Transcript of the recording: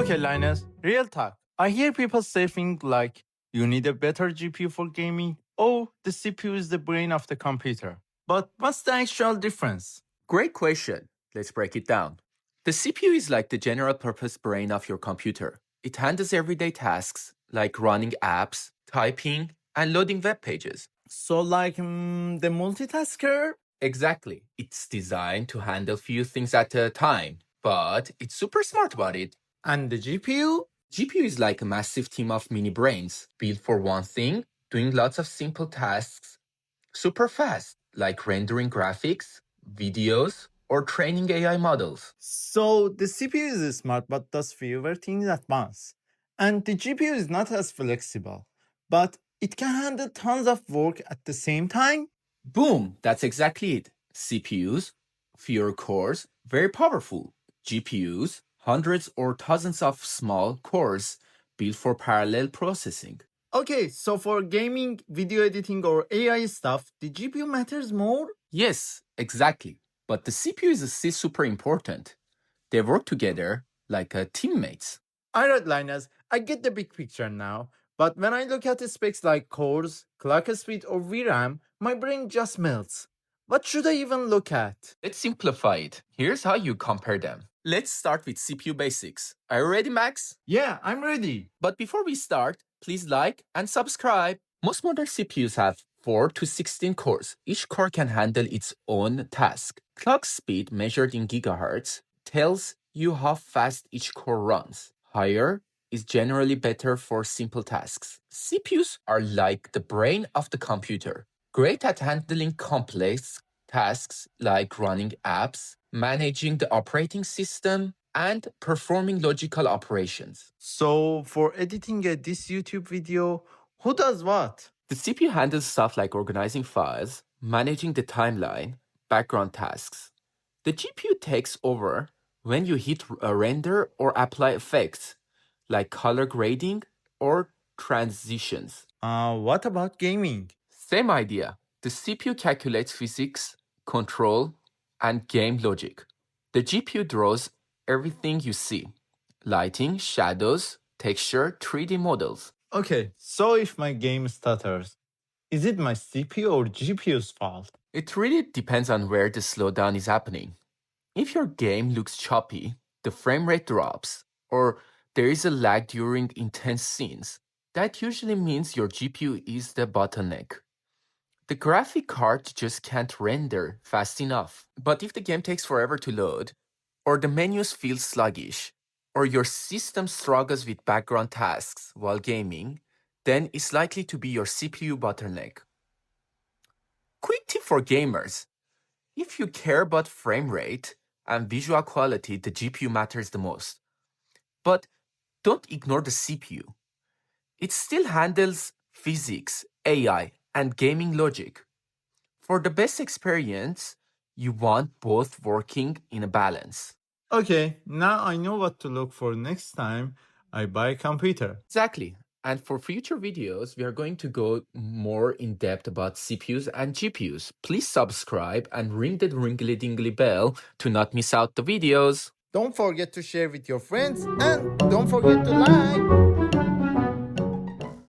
Okay, Linus, real talk. I hear people say things like, you need a better GPU for gaming. Oh, the CPU is the brain of the computer. But what's the actual difference? Great question. Let's break it down. The CPU is like the general purpose brain of your computer. It handles everyday tasks like running apps, typing, and loading web pages. So, like the multitasker? Exactly. It's designed to handle few things at a time, but it's super smart about it. And the GPU? GPU is like a massive team of mini brains built for one thing, doing lots of simple tasks super fast, like rendering graphics, videos, or training AI models. So, the CPU is smart but does fewer things at once. And the GPU is not as flexible, but it can handle tons of work at the same time? Boom, that's exactly it. CPUs, fewer cores, very powerful. GPUs, hundreds or thousands of small cores built for parallel processing. Okay, so for gaming, video editing, or AI stuff, the GPU matters more? Yes, exactly. But the CPU is still super important. They work together like teammates. Alright, Linus, I get the big picture now. But when I look at the specs like cores, clock speed, or VRAM, my brain just melts. What should I even look at? Let's simplify it. Here's how you compare them. Let's start with CPU basics. Are you ready, Max? Yeah, I'm ready. But before we start, please like and subscribe. Most modern CPUs have 4 to 16 cores. Each core can handle its own task. Clock speed measured in gigahertz tells you how fast each core runs. Higher is generally better for simple tasks. CPUs are like the brain of the computer, great at handling complex tasks like running apps, managing the operating system, and performing logical operations. So, for editing this YouTube video, who does what? The CPU handles stuff like organizing files, managing the timeline, background tasks. The GPU takes over when you hit a render or apply effects like color grading or transitions. What about gaming? Same idea. The CPU calculates physics, control, and game logic. The GPU draws everything you see: lighting, shadows, texture, 3D models. Okay, so if my game stutters, is it my CPU or GPU's fault? It really depends on where the slowdown is happening. If your game looks choppy, the frame rate drops, or there is a lag during intense scenes, that usually means your GPU is the bottleneck. The graphic card just can't render fast enough. But if the game takes forever to load, or the menus feel sluggish, or your system struggles with background tasks while gaming, then it's likely to be your CPU bottleneck. Quick tip for gamers: if you care about frame rate and visual quality, the GPU matters the most. But don't ignore the CPU. It still handles physics, AI, and gaming logic. For the best experience, you want both working in a balance. Okay, now I know what to look for next time I buy a computer. Exactly. And for future videos, we are going to go more in depth about CPUs and GPUs. Please subscribe and ring the ringly dingly bell to not miss out the videos. Don't forget to share with your friends and don't forget to like.